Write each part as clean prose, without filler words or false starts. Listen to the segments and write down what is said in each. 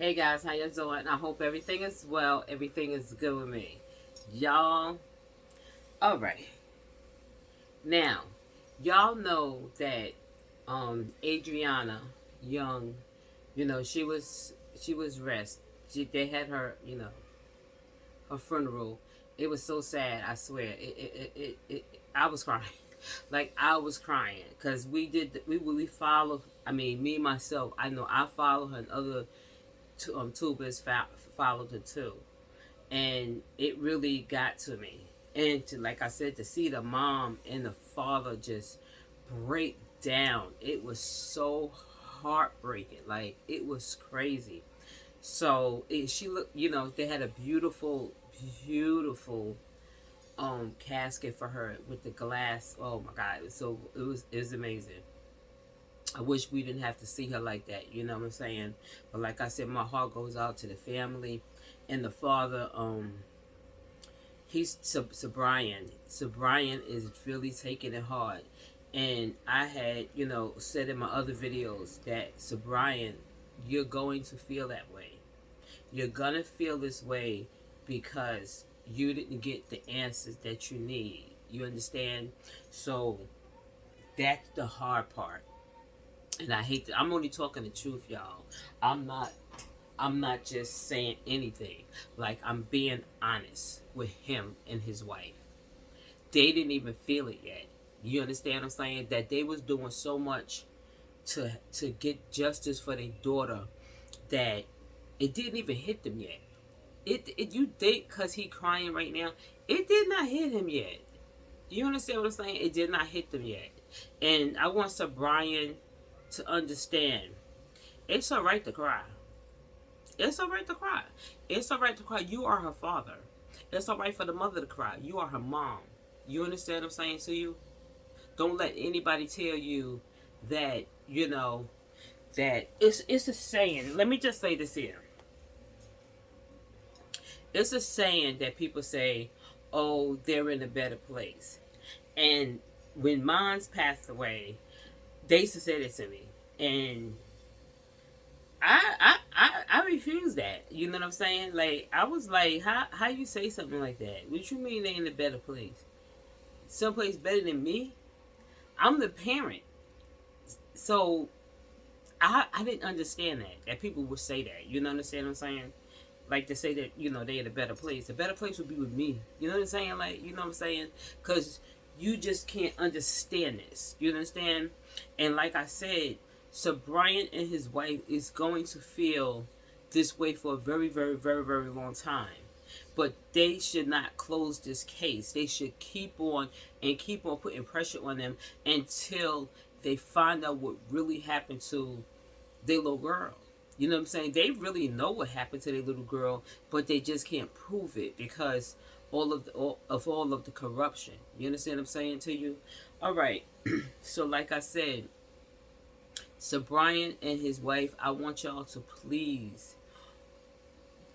Hey guys, how you doing? I hope everything is well. Everything is good with me. Y'all, alright. Now, y'all know that Adriana Young, she was rest. They had her, her funeral. It was so sad, I swear. I was crying. Like I was crying because we follow. I mean, me myself. I know I follow her and other tubers followed her too, and it really got to me. And to, like I said, to see the mom and the father just break down, it was so heartbreaking. Like it was crazy. So she looked, they had a beautiful, beautiful casket for her with the glass. Oh my God, it was amazing. I wish we didn't have to see her like that. You know what I'm saying? But like I said, my heart goes out to the family and the father. He's so Brian. So Brian is really taking it hard, and I had said in my other videos that so Brian, you're going to feel that way. You're gonna feel this way because you didn't get the answers that you need. You understand? So that's the hard part. And I hate that I'm only talking the truth, y'all. I'm not I'm not just saying anything. Like I'm being honest with him and his wife. They didn't even feel it yet. You understand what I'm saying? That they was doing so much to get justice for their daughter that it didn't even hit them yet. It you think cause he crying right now, it did not hit him yet. You understand what I'm saying? It did not hit them yet. And I want Sir Brian to understand it's all right to cry. It's all right to cry. It's all right to cry. You are her father. It's all right for the mother to cry. You are her mom. You understand what I'm saying to you? Don't let anybody tell you that, that it's a saying. Let me just say this here. It's a saying that people say, oh, they're in a better place. And when mine's passed away, they used to say this to me. And I refuse that. You know what I'm saying? Like I was like, how you say something like that? What you mean they in a better place? Someplace better than me? I'm the parent. So I didn't understand that people would say that. You know what I'm saying? Like to say that they in a better place. A better place would be with me. You know what I'm saying? Like you know what I'm saying? Because you just can't understand this. You understand? And like I said, so Brian and his wife is going to feel this way for a very, very, very, very long time. But they should not close this case. They should keep on and keep on putting pressure on them until they find out what really happened to their little girl. You know what I'm saying? They really know what happened to their little girl, but they just can't prove it because all of the corruption. You understand what I'm saying to you? All right. So like I said, so Brian and his wife, I want y'all to please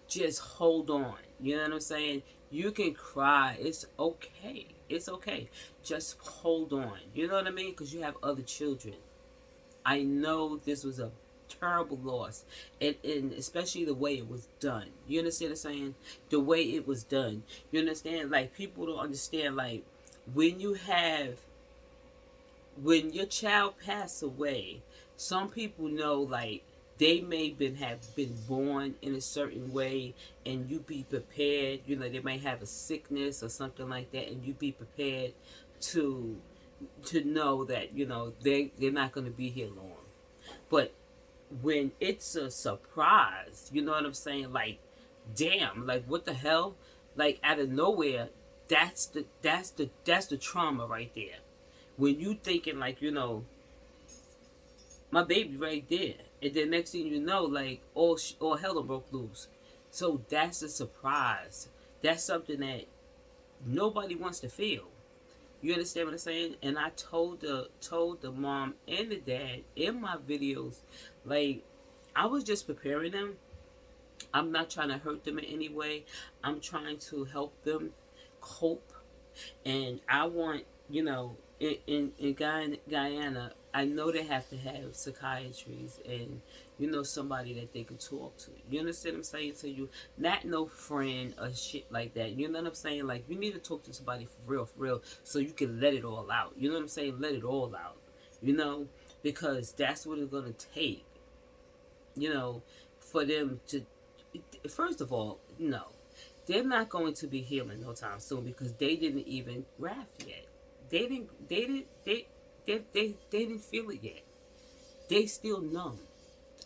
just hold on. You know what I'm saying? You can cry. It's okay. It's okay. Just hold on. You know what I mean? Because you have other children. I know this was a terrible loss, and especially the way it was done. You understand what I'm saying? The way it was done. You understand? Like people don't understand. Like when you have when your child passed away, some people know like they may have been born in a certain way, and you be prepared. They may have a sickness or something like that, and you be prepared to know that they're not going to be here long. But when it's a surprise, you know what I'm saying? Like, damn, like what the hell? Like out of nowhere, that's the trauma right there. When you thinking like my baby right there, and then next thing you know, like all hell done broke loose. So that's a surprise. That's something that nobody wants to feel. You understand what I'm saying? And I told the mom and the dad in my videos, like I was just preparing them. I'm not trying to hurt them in any way. I'm trying to help them cope. And I want, Guyana, I know they have to have psychiatrists and somebody that they can talk to. You understand what I'm saying to you? Not no friend or shit like that. You know what I'm saying? Like you need to talk to somebody for real, so you can let it all out. You know what I'm saying? Let it all out. You know, because that's what it's gonna take. You know, for them to. First of all, no, they're not going to be healing no time soon because they didn't even graft yet. They didn't. They didn't. They didn't feel it yet. They still numb.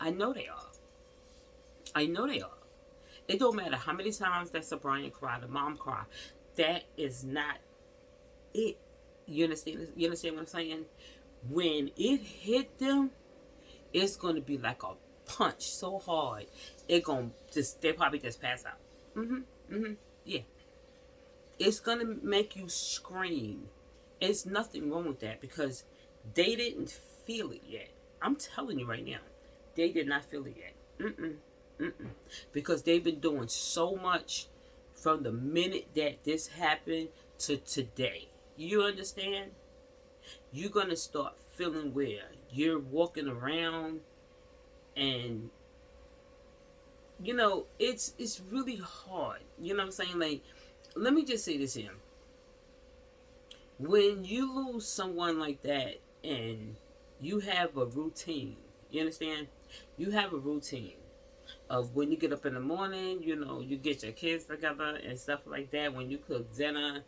I know they are. I know they are. It don't matter how many times that Sabrina cried, the mom cried. That is not it. You understand? You understand what I'm saying? When it hit them, it's gonna be like a punch so hard. It gonna just they probably just pass out. Yeah. It's gonna make you scream. It's nothing wrong with that because they didn't feel it yet. I'm telling you right now, they did not feel it yet. Because they've been doing so much from the minute that this happened to today. You understand? You're gonna start feeling where you're walking around and it's really hard. You know what I'm saying? Like, let me just say this here. When you lose someone like that and you have a routine, you understand? You have a routine of when you get up in the morning, you get your kids together and stuff like that. When you cook dinner,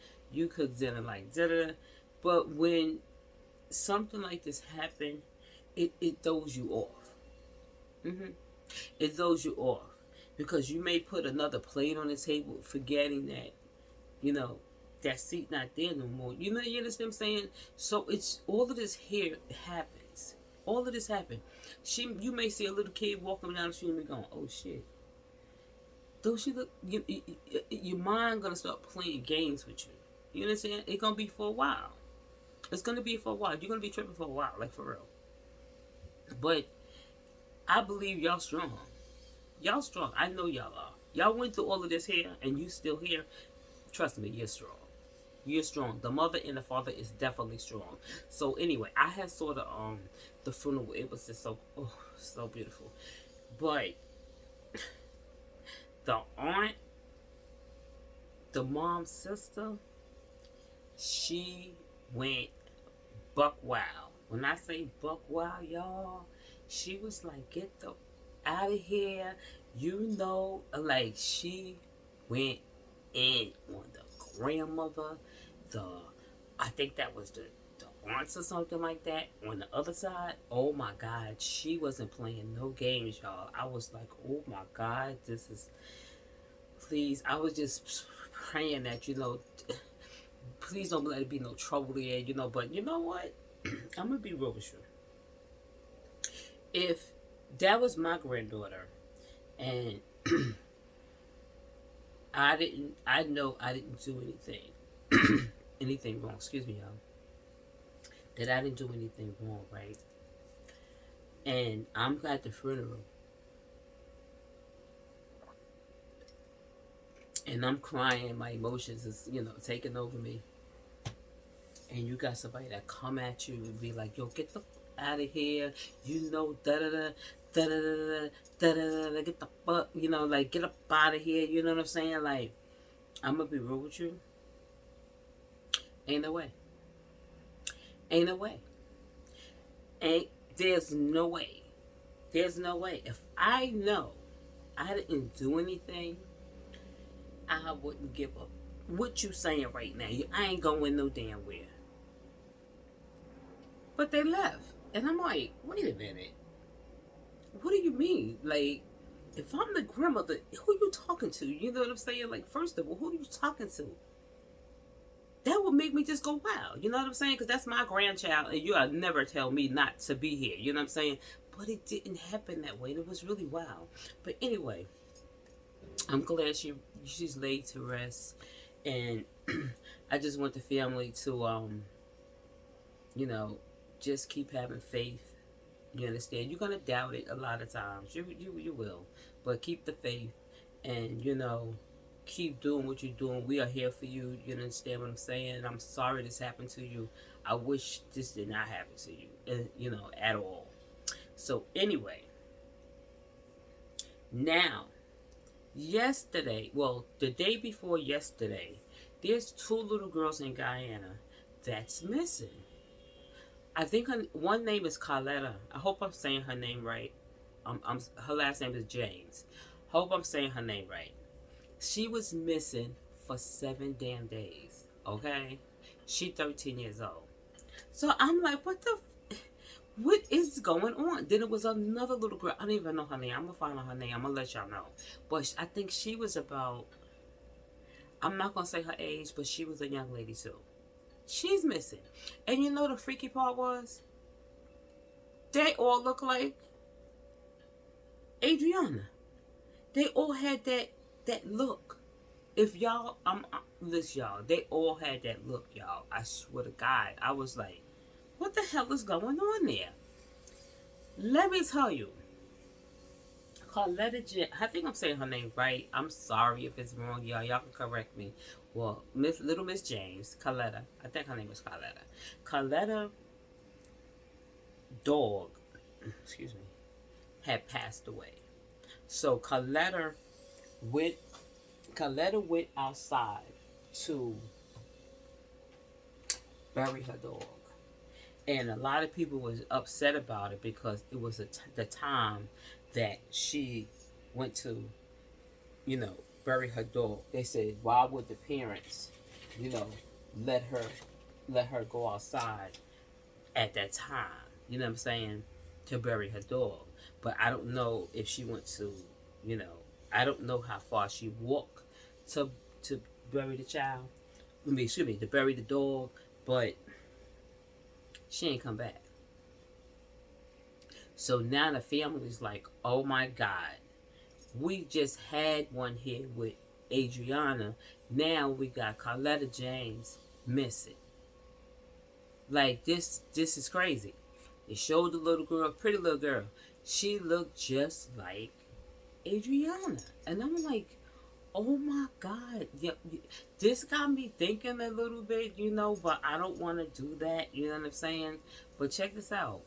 like dinner. But when something like this happens, it throws you off. It throws you off because you may put another plate on the table, forgetting that that seat not there no more. You understand what I'm saying? So it's all of this here happens. All of this happened. You may see a little kid walking down the street and be going, "Oh shit." Don't she look? Your mind gonna start playing games with you. You understand? It's gonna be for a while. It's gonna be for a while. You're gonna be tripping for a while, like for real. But I believe y'all strong. Y'all strong. I know y'all are. Y'all went through all of this here, and you still here. Trust me, you're strong. You're strong. The mother and the father is definitely strong. So anyway, I had saw the funeral. It was just so beautiful. But the aunt, the mom's sister, she went buck wild. When I say buck wild, y'all, she was like, "Get the out of here." Like she went in on the grandmother, I think that was the aunts or something like that on the other side. Oh my God, she wasn't playing no games, y'all. I was like, oh my God, this is, please. I was just praying that please don't let it be no trouble there, But you know what? I'm gonna be real with you. If that was my granddaughter, and I know I didn't do anything wrong. Excuse me, y'all. That I didn't do anything wrong, right? And I'm at the funeral, and I'm crying. My emotions is, taking over me. And you got somebody that come at you and be like, "Yo, get the out of here," da da da. Da da da da da da. Get the fuck, like get up out of here. You know what I'm saying? Like, I'm gonna be real with you. Ain't no way. Ain't no way. There's no way. There's no way. If I know I didn't do anything, I wouldn't give up. What you saying right now? I ain't going no damn where. But they left. And I'm like, wait a minute. What do you mean? Like, if I'm the grandmother, who you talking to? You know what I'm saying? Like, first of all, who are you talking to? That would make me just go, wow. You know what I'm saying? Because that's my grandchild, and you'll never tell me not to be here. You know what I'm saying? But it didn't happen that way. It was really wild. But anyway, I'm glad she's laid to rest. And I just want the family to, just keep having faith. You understand? You're gonna doubt it a lot of times. You will, but keep the faith, and keep doing what you're doing. We are here for you. You understand what I'm saying? I'm sorry this happened to you. I wish this did not happen to you, at all. So, anyway, now, yesterday, well, the day before yesterday, there's two little girls in Guyana that's missing. I think one name is Carletta. I hope I'm saying her name right. Her last name is James. Hope I'm saying her name right. She was missing for 7 damn days. Okay, she 13 years old. So I'm like, what is going on? Then it was another little girl. I don't even know her name. I'm gonna find out her name. I'm gonna let y'all know. But I think she was about. I'm not gonna say her age, but she was a young lady too. She's missing, and you know the freaky part was, they all look like Adriana. They all had that look. If y'all, listen, y'all. They all had that look, y'all. I swear to God, I was like, what the hell is going on there? Let me tell you, Carletta, I think I'm saying her name right. I'm sorry if it's wrong, y'all. Y'all can correct me. Well, Little Miss James, Carletta. I think her name is Carletta. Carletta dog, excuse me, had passed away. So went went outside to bury her dog. And a lot of people was upset about it because it was the time that she went to, bury her dog. They said, why would the parents, you know, let her go outside at that time? You know what I'm saying? To bury her dog. But I don't know if she went to, I don't know how far she walked to bury the child. To bury the dog, but she ain't come back. So now the family's like, oh my God, we just had one here with Adriana. Now we got Carletta James missing. Like this is crazy. They showed the little girl, pretty little girl. She looked just like Adriana. And I'm like, oh my God. Yeah, this got me thinking a little bit, but I don't want to do that. You know what I'm saying? But check this out.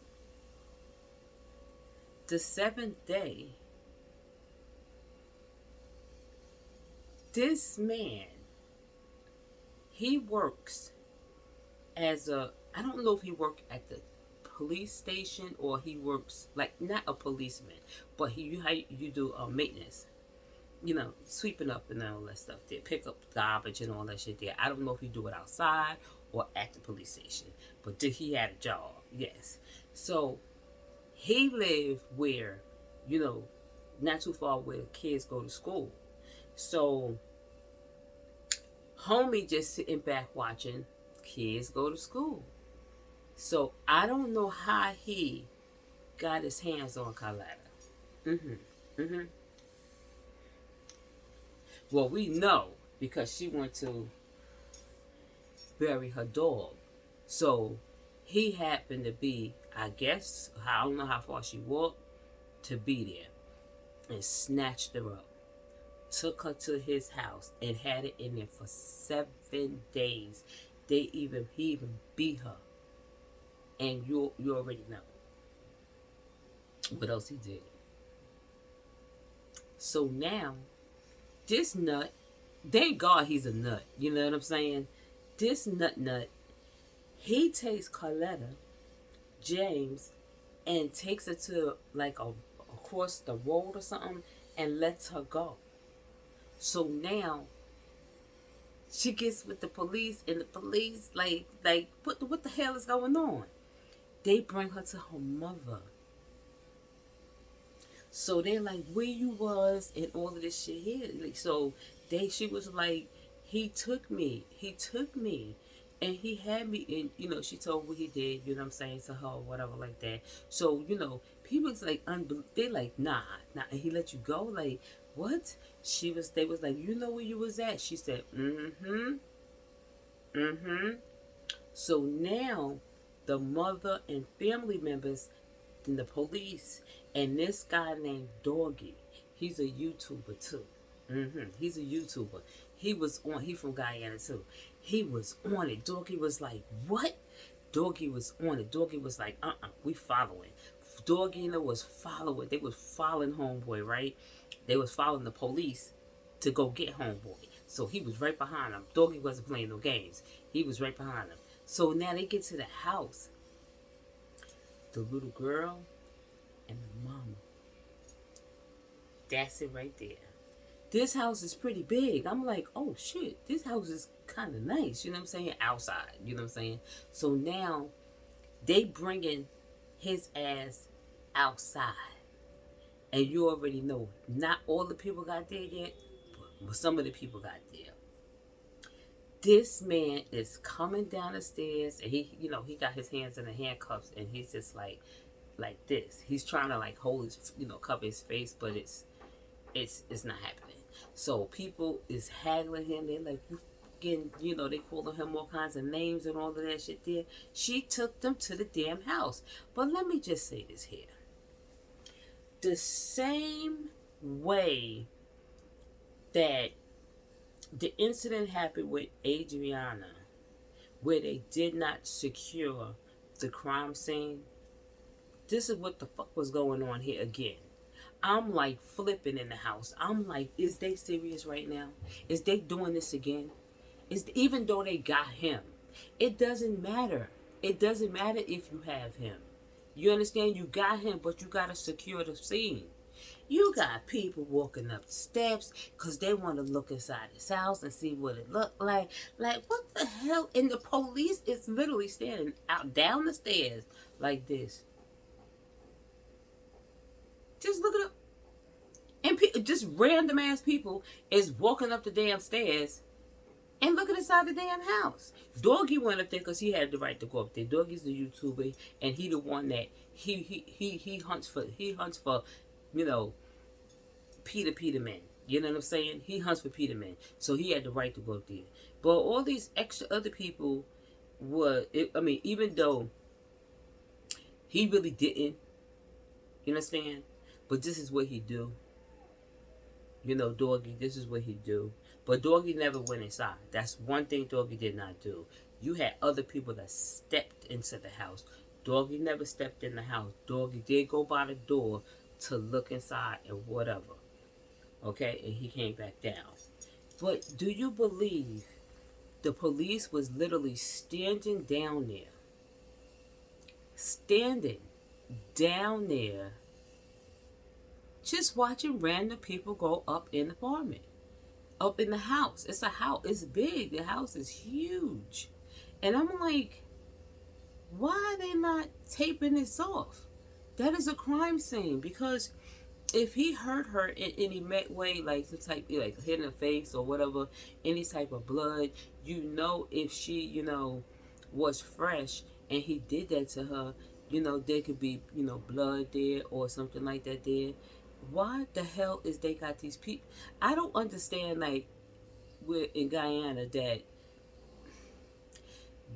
The 7th day, this man, he works as I don't know if he worked at the police station or he works, like, not a policeman, but you do maintenance. Sweeping up and all that stuff there, pick up garbage and all that shit there. I don't know if he do it outside or at the police station, but he had a job, yes. So he lived where, not too far where kids go to school. So homie just sitting back watching kids go to school. So I don't know how he got his hands on Carletta. Well, we know because she went to bury her dog. So he happened to be, I guess, I don't know how far she walked to be there, and snatched her up, took her to his house, and had it in there for 7 days. He even beat her, and you already know what else he did. So now, this nut, thank God he's a nut. You know what I'm saying? This nut, he takes Carletta James and takes her to like across the road or something and lets her go. So now she gets with the police, and the police like what the hell is going on? They bring her to her mother. So they're like, where you was and all of this shit here. Like, so she was like, he took me, and he had me, and she told what he did, you know what I'm saying, to her or whatever like that. So people's like, they like, nah, and he let you go, like, what? They was like, you know where you was at? She said, So now the mother and family members and the police and this guy named Doggy, he's a YouTuber too. He's a YouTuber. He was on. He from Guyana too. He was on it. Doggy was like, "What?" Doggy was on it. Doggy was like, we following." Doggy was following. They was following homeboy, right? They was following the police to go get homeboy. So he was right behind them. Doggy wasn't playing no games. He was right behind them. So now they get to the house. The little girl and the mama. That's it right there. This house is pretty big. I'm like, oh shit, this house is kind of nice. You know what I'm saying? Outside. You know what I'm saying? So now they bringing his ass outside. And you already know, not all the people got there yet, but some of the people got there. This man is coming down the stairs, and he got his hands in the handcuffs, and he's just like this. He's trying to like hold his, cover his face, but it's not happening. So people is haggling him. They're like, you getting, they calling him all kinds of names and all of that shit there. She took them to the damn house. But let me just say this here. The same way that the incident happened with Adriana, where they did not secure the crime scene, this is what the fuck was going on here again. I'm like flipping in the house. I'm like, is they serious right now? Is they doing this again? Even though they got him, it doesn't matter. It doesn't matter if you have him. You understand? You got him, but you gotta secure the scene. You got people walking up the steps because they want to look inside his house and see what it looked like. Like, what the hell? And the police is literally standing out down the stairs like this. Just look it up. And just random ass people is walking up the damn stairs and looking inside the damn house. Doggy went up there because he had the right to go up there. Doggy's the YouTuber, and he the one that he hunts for. He hunts for, Peterman. You know what I'm saying? He hunts for Peterman, so he had the right to go up there. But all these extra other people even though he really didn't, you understand? But this is what he do. Doggy, this is what he do. But Doggy never went inside. That's one thing Doggy did not do. You had other people that stepped into the house. Doggy never stepped in the house. Doggy did go by the door to look inside and whatever. Okay? And he came back down. But do you believe the police was literally standing down there? Standing down there, just watching random people go up in the apartment, up in the house. It's a house. It's big. The house is huge. And I'm like, why are they not taping this off? That is a crime scene. Because if he hurt her in any way, like some type, like hit in the face or whatever, any type of blood, if she, was fresh and he did that to her, there could be, blood there or something like that there. Why the hell is they got these people? I don't understand, like, we're in Guyana, that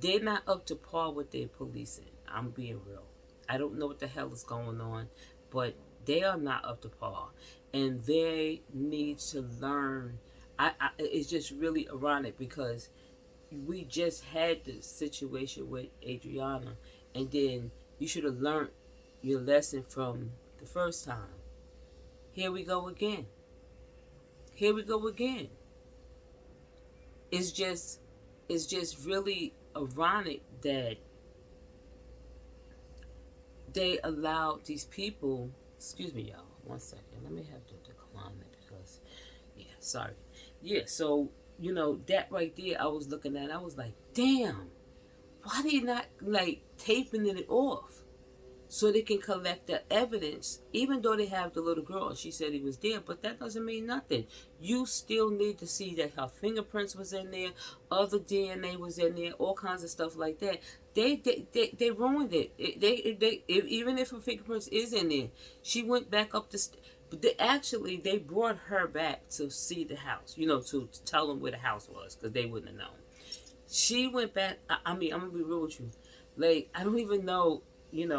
they're not up to par with their policing. I'm being real. I don't know what the hell is going on, but they are not up to par. And they need to learn. It's just really ironic because we just had the situation with Adriana, and then you should have learned your lesson from the first time. Here we go again. Here we go again. It's just really ironic that they allowed these people. Excuse me, y'all. 1 second. Let me have to decline it because, sorry. So that right there, I was looking at. I was like, damn. Why they not like taping it off? So they can collect the evidence, even though they have the little girl and she said he was there, but that doesn't mean nothing. You still need to see that her fingerprints was in there, other DNA was in there, all kinds of stuff like that. They ruined it. Even if her fingerprints is in there, she went back up they brought her back to see the house, to tell them where the house was, because they wouldn't have known. She went back. I'm gonna be real with you. Like, I don't even know,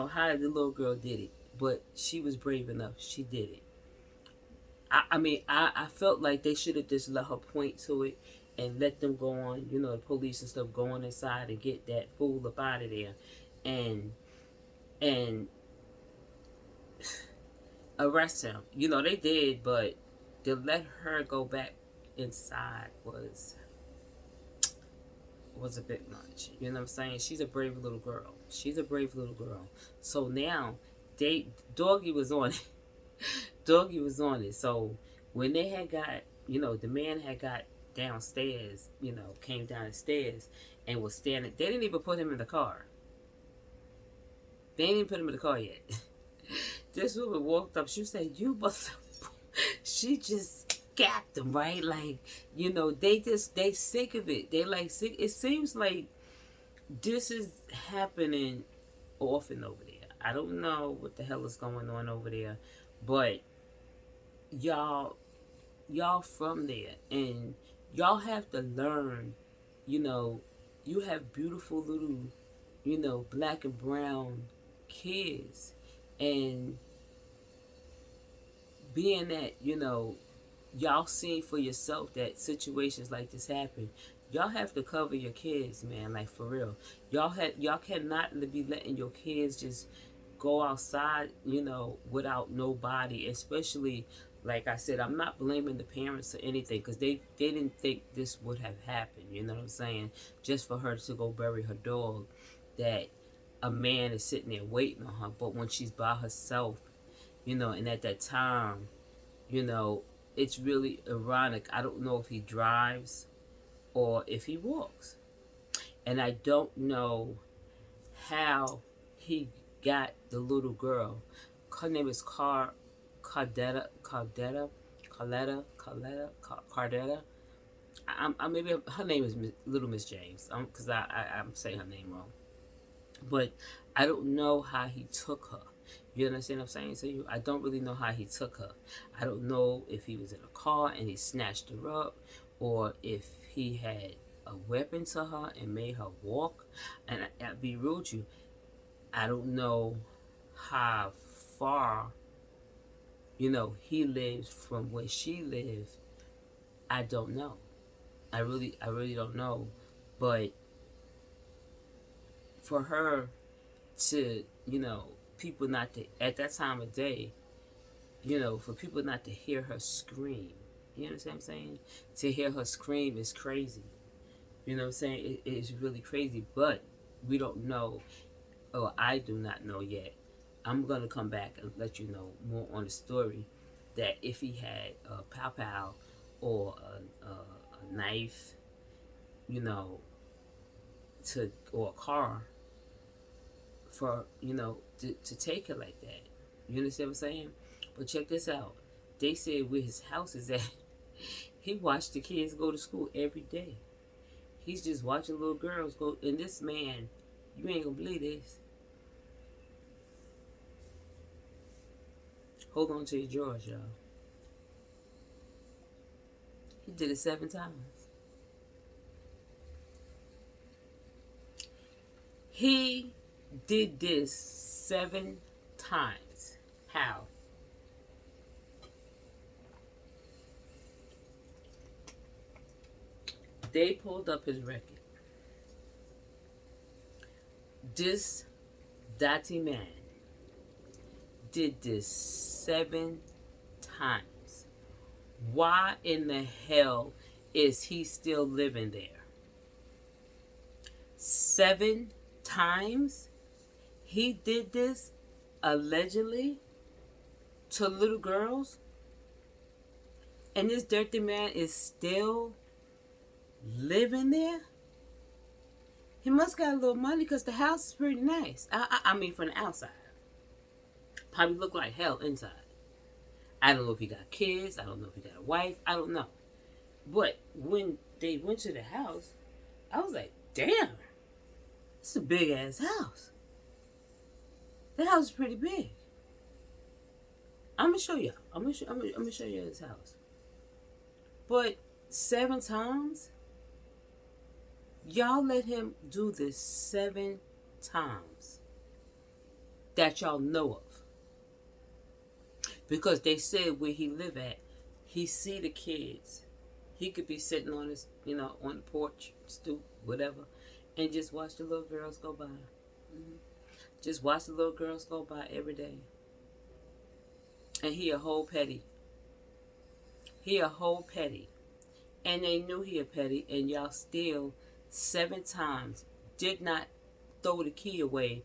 how the little girl did it, but she was brave enough. She did it. I felt like they should have just let her point to it and let them go on, the police and stuff, go on inside and get that fool up out of there, and and arrest him. They did, but to let her go back inside was a bit much. You know what I'm saying? She's a brave little girl. She's a brave little girl. So now Doggy was on it. Doggy was on it. So when they had got, the man had got downstairs, came down the stairs and was standing. They didn't even put him in the car. They didn't even put him in the car yet. This woman walked up. She said, "You must." She just gapped them, right? Like, they sick of it. They like sick. It seems like this is happening often over there. I don't know what the hell is going on over there, but y'all from there, and y'all have to learn. You have beautiful little, black and brown kids, and being that y'all see for yourself that situations like this happen, y'all have to cover your kids, man. Like, for real, y'all cannot be letting your kids just go outside, without nobody. Especially, like I said, I'm not blaming the parents or anything, because they didn't think this would have happened. You know what I'm saying? Just for her to go bury her dog, that a man is sitting there waiting on her. But when she's by herself, and at that time, it's really ironic. I don't know if he drives or if he walks. And I don't know how he got the little girl. Her name is Cardetta. Maybe her name is Little Miss James, because I'm saying her name wrong. But I don't know how he took her. You understand what I'm saying? So I don't really know how he took her. I don't know if he was in a car and he snatched her up, or if he had a weapon to her and made her walk. And I'll be real with you, I don't know how far, he lives from where she lives. I don't know. I really don't know. But for her to, people not to, at that time of day, for people not to hear her scream. You understand what I'm saying? To hear her scream is crazy. You know what I'm saying? It's really crazy. But we don't know, or I do not know yet. I'm going to come back and let you know more on the story, that if he had a pow or a knife, or a car, for, to take her like that. You understand what I'm saying? But check this out. They said where his house is at, he watched the kids go to school every day. He's just watching little girls go. And this man, you ain't gonna believe this. Hold on to your drawers, y'all. He did it 7 times. He did this 7 times. How? They pulled up his record. This dirty man did this 7 times. Why in the hell is he still living there? 7 times he did this, allegedly, to little girls, and this dirty man is still living there. He must got a little money, because the house is pretty nice. I mean, from the outside, probably look like hell inside. I don't know if he got kids. I don't know if he got a wife. I don't know. But when they went to the house, I was like, damn, it's a big ass house. The house is pretty big. I'm gonna show y'all. I'm gonna show you his house. But 7 times, y'all let him do this 7 times that y'all know of. Because they said where he live at, He see the kids. He could be sitting on his, on the porch, stoop, whatever, and just watch the little girls go by. Mm-hmm. Just watch the little girls go by every day. And he a whole petty. He a whole petty. And they knew he a petty, and y'all still 7 times did not throw the key away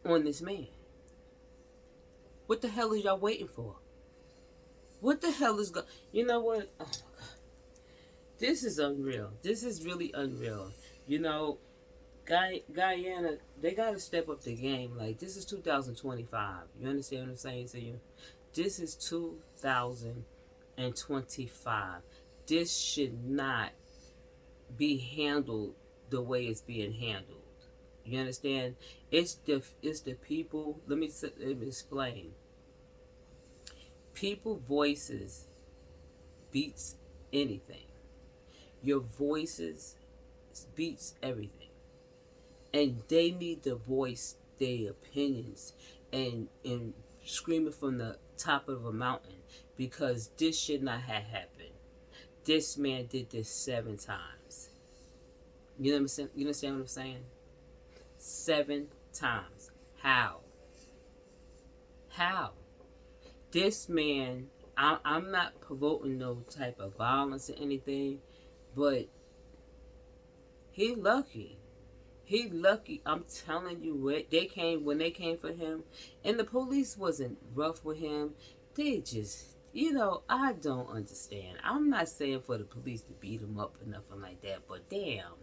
on this man. What the hell is y'all waiting for? What the hell is going? You know what? Oh my God. This is unreal. This is really unreal. Guyana, they gotta step up the game. Like, this is 2025. You understand what I'm saying to you? This is 2025. This should not be handled the way it's being handled. You understand? It's the people. Let me explain. People voices beats anything. Your voices beats everything. And they need to voice their opinions and scream it from the top of a mountain, because this should not have happened. This man did this 7 times. You understand what I'm saying? 7 times. How? This man, I'm not provoking no type of violence or anything, but he lucky. He lucky. I'm telling you, when they came for him, and the police wasn't rough with him. They just, I don't understand. I'm not saying for the police to beat him up or nothing like that, but damn,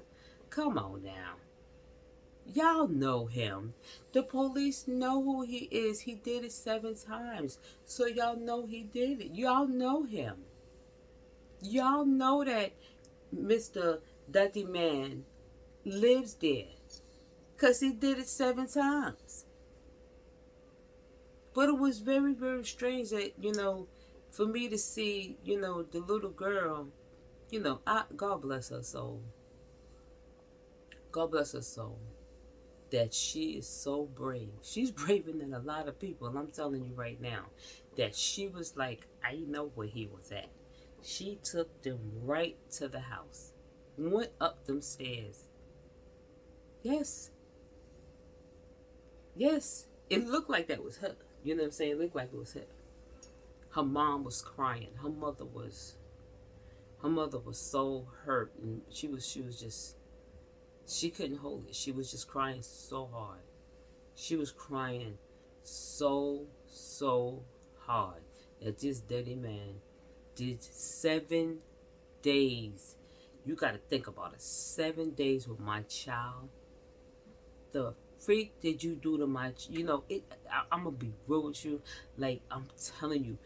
come on now. Y'all know him. The police know who he is. He did it 7 times. So y'all know he did it. Y'all know him. Y'all know that Mr. Dirty Man lives there. Because he did it 7 times. But it was very, very strange that, for me to see, the little girl, God bless her soul. God bless her soul. That she is so brave. She's braver than a lot of people. And I'm telling you right now that she was like, I know where he was at. She took them right to the house. Went up them stairs. Yes. Yes. It looked like that was her. You know what I'm saying? It looked like it was her. Her mom was crying. Her mother was so hurt, and she was just, she couldn't hold it. She was just crying so hard. She was crying so hard that this dirty man did 7 days. You got to think about it. 7 days with my child. The freak did you do to my, I'm going to be real with you. Like, I'm telling you.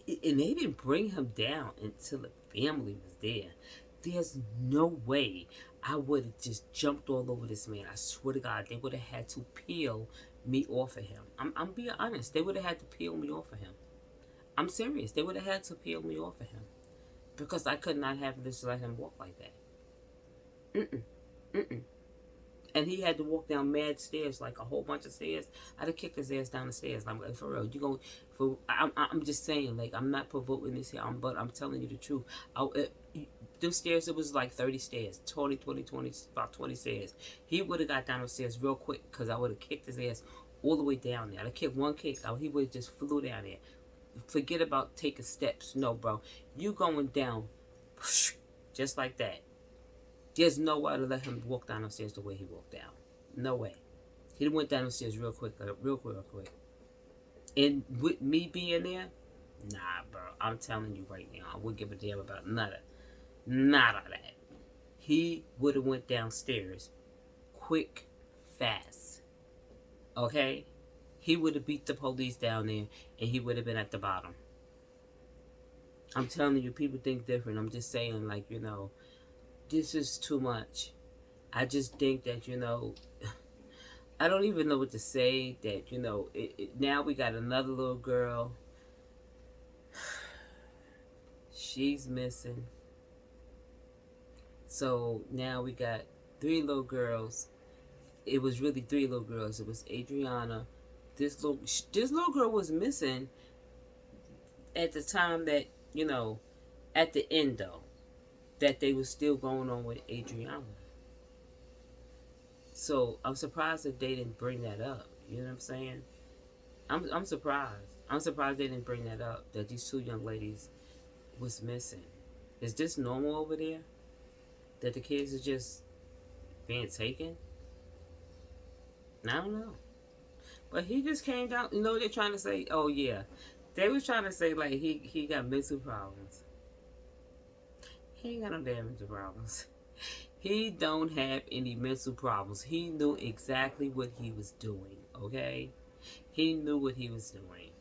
And they didn't bring him down until the family was there. There's no way I would have just jumped all over this man. I swear to God, they would have had to peel me off of him. I'm being honest. They would have had to peel me off of him. I'm serious. They would have had to peel me off of him. Because I could not have this, let him walk like that. And he had to walk down mad stairs, like a whole bunch of stairs. I'd have kicked his ass down the stairs. I'm like, for real, I'm just saying, like, I'm not provoking this here, but I'm telling you the truth. Them stairs, it was like 30 stairs, 20, about 20 stairs. He would have got down the stairs real quick, because I would have kicked his ass all the way down there. I'd have kicked one kick, he would have just flew down there. Forget about taking steps. No, bro. You going down just like that. There's no way to let him walk down the stairs the way he walked down. No way. He went down the stairs real quick. And with me being there, nah, bro. I'm telling you right now, I wouldn't give a damn about none of that. He would have went downstairs quick, fast. Okay? He would have beat the police down there, and he would have been at the bottom. I'm telling you, people think different. I'm just saying, like, this is too much. I just think that, I don't even know what to say. That, now we got another little girl. She's missing. So now we got 3 little girls. It was really 3 little girls. It was Adriana. This little girl was missing at the time that, at the end though, that they was still going on with Adriana. So I'm surprised that they didn't bring that up. You know what I'm saying? I'm surprised. I'm surprised they didn't bring that up. That these two young ladies was missing. Is this normal over there? That the kids are just being taken? I don't know. But he just came down. You know what they're trying to say? Oh yeah, they was trying to say like he got mental problems. He ain't got no damn mental problems. He don't have any mental problems. He knew exactly what he was doing. Okay, he knew what he was doing.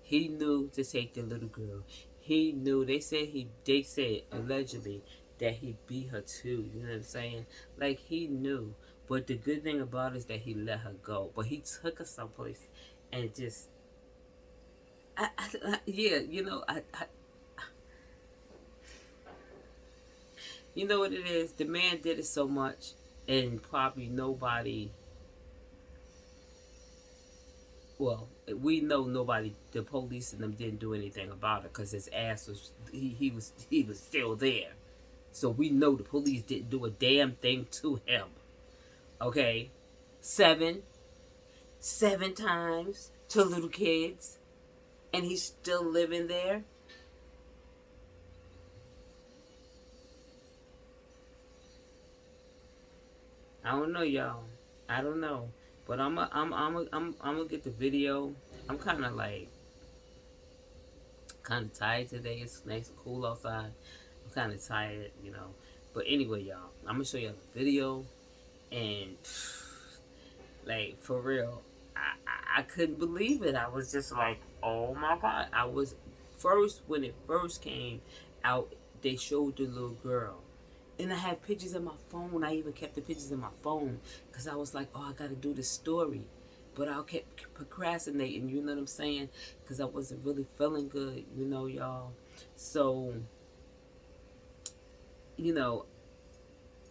He knew to take the little girl. He knew. They said allegedly that he beat her too. You know what I'm saying? Like he knew. But the good thing about it is that he let her go. But he took her someplace and just, yeah, you know what it is. The man did it so much, and probably nobody. Well, we know nobody. The police and them didn't do anything about it because his ass was he was still there. So we know the police didn't do a damn thing to him. Okay, seven times to little kids, and he's still living there. I don't know, y'all. I don't know, but I'm gonna get the video. I'm kind of tired today. It's nice and cool outside. I'm kind of tired, you know. But anyway, y'all, I'm gonna show y'all the video, and like for real, I couldn't believe it. I was just like, oh my god. I was first when it first came out. They showed the little girl, and I had pictures in my phone. I even kept the pictures in my phone because I was like, oh, I got to do this story. But I kept procrastinating, you know what I'm saying? Because I wasn't really feeling good, you know, y'all. So, you know,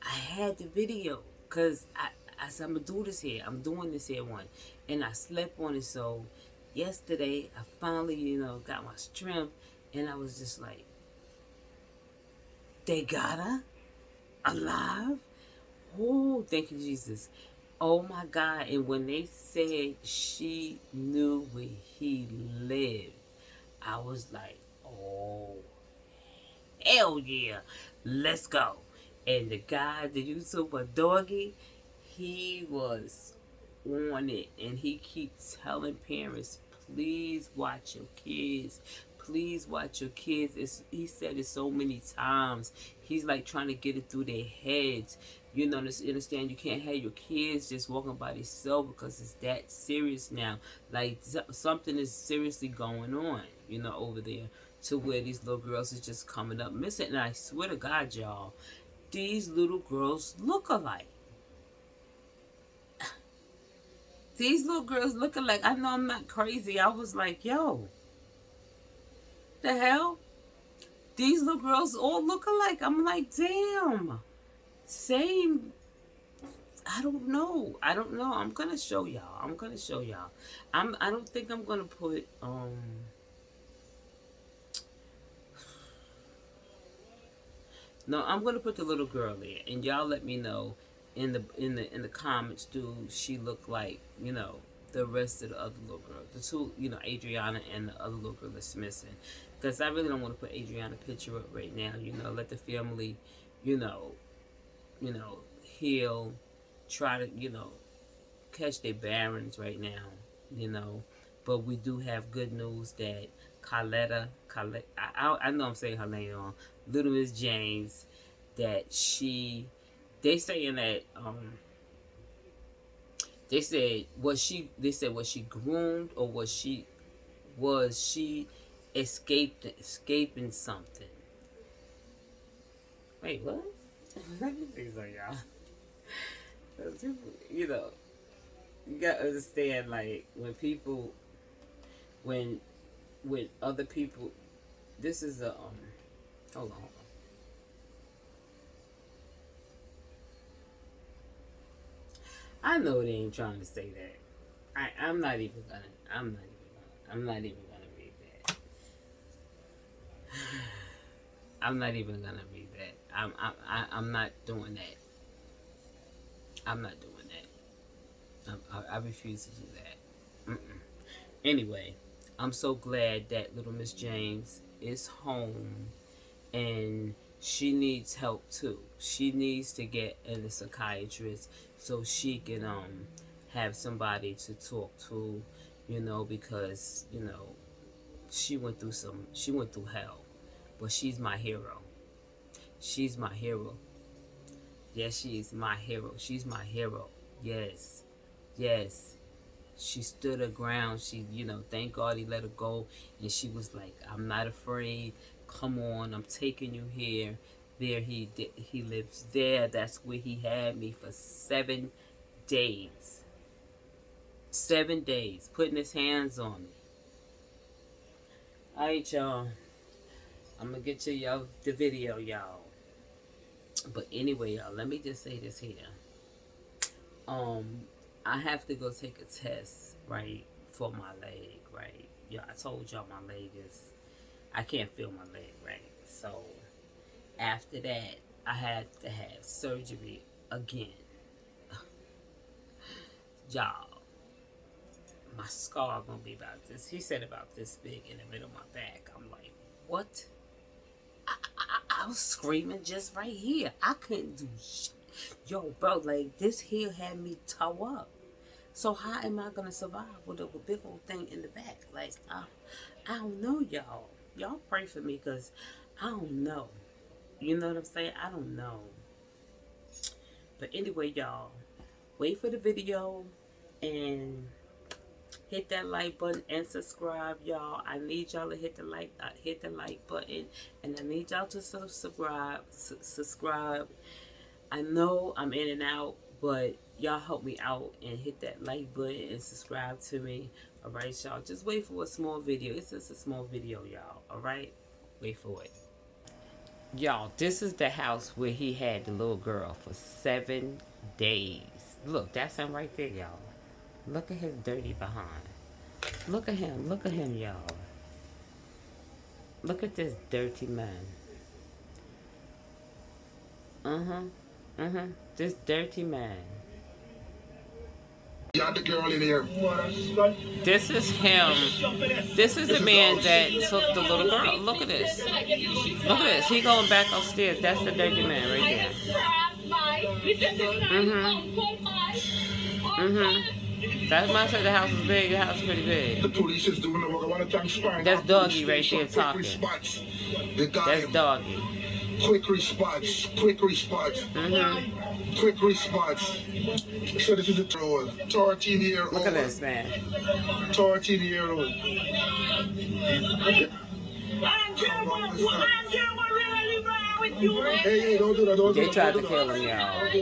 I had the video because I said, I'm going to do this here. I'm doing this here one. And I slept on it. So, yesterday, I finally, got my strength. And I was just like, they got her? Alive? Oh, thank you, Jesus. Oh my God. And when they said she knew where he lived, I was like, oh, hell yeah. Let's go. And the guy, the YouTuber Doggy, he was on it. And he keeps telling parents, please watch your kids. Please watch your kids. He said it so many times. He's like trying to get it through their heads. You know, understand you can't have your kids just walking by themselves because it's that serious now. Like something is seriously going on, over there to where these little girls is just coming up missing. And I swear to God, y'all, these little girls look alike. These little girls look alike. I know I'm not crazy. I was like, yo, the hell? These little girls all look alike. I'm like, damn. Same. I don't know. I'm gonna show y'all. I don't think I'm gonna put no, I'm gonna put the little girl there, and y'all let me know in the comments. Do she look like the rest of the other little girl? The two, Adriana and the other little girl that's missing. Because I really don't want to put Adriana picture up right now. Let the family, you know, heal, try to catch their bearings right now. But we do have good news that I know I'm saying her name wrong. Little Miss James, that they saying that they said was she groomed, or was she escaping something? Wait, what? Let me see something, y'all. People, you gotta understand, like when other people, this is a hold on. I know they ain't trying to say that. I'm not even gonna. I'm not even gonna read that. I'm not even gonna read that. I'm not doing that. I'm not doing that. I refuse to do that. Mm-mm. Anyway, I'm so glad that little Miss James is home, and she needs help too. She needs to get a psychiatrist so she can have somebody to talk to, because she went through hell, but she's my hero. She's my hero. Yes, she is my hero. She's my hero. Yes. Yes. She stood her ground. She, thank God he let her go. And she was like, I'm not afraid. Come on, I'm taking you here. There he lives there. That's where he had me for 7 days. 7 days. Putting his hands on me. Alright, y'all. I'm gonna get to y'all the video, y'all. But anyway, y'all, let me just say this here. I have to go take a test, right, for my leg, right? Yeah, I told y'all my leg is, I can't feel my leg, right? So, after that, I had to have surgery again. Y'all, my scar gonna be about this. He said about this big in the middle of my back. I'm like, what? I was screaming just right here. I couldn't do shit. Yo, bro, like, this here had me toe up. So how am I gonna survive with a big old thing in the back? Like, I don't know, y'all. Y'all pray for me, because I don't know. You know what I'm saying? I don't know. But anyway, y'all, wait for the video and hit that like button and subscribe, y'all. I need y'all to hit the like button, and I need y'all to subscribe. I know I'm in and out, but y'all help me out and hit that like button and subscribe to me. All right, y'all. Just wait for a small video. It's just a small video, y'all. All right, wait for it. Y'all, this is the house where he had the little girl for 7 days. Look, that's him right there, y'all. Look at his dirty behind. Look at him. Look at him, y'all. Look at this dirty man. This dirty man. Got the girl in here. This is him. This is the man that took the little girl. Look at this. Look at this. He going back upstairs. That's the dirty man right there. That's why I said the house is big. The house is pretty big. The police is doing the work. I want to thank Spine. That's Doggy right there talking. That's Doggy. Quick response. Quick response. Quick response. So this is a 13-year-old. Look at this man. 13-year-old. Hey, don't do that. Don't do that. They tried to kill him, y'all.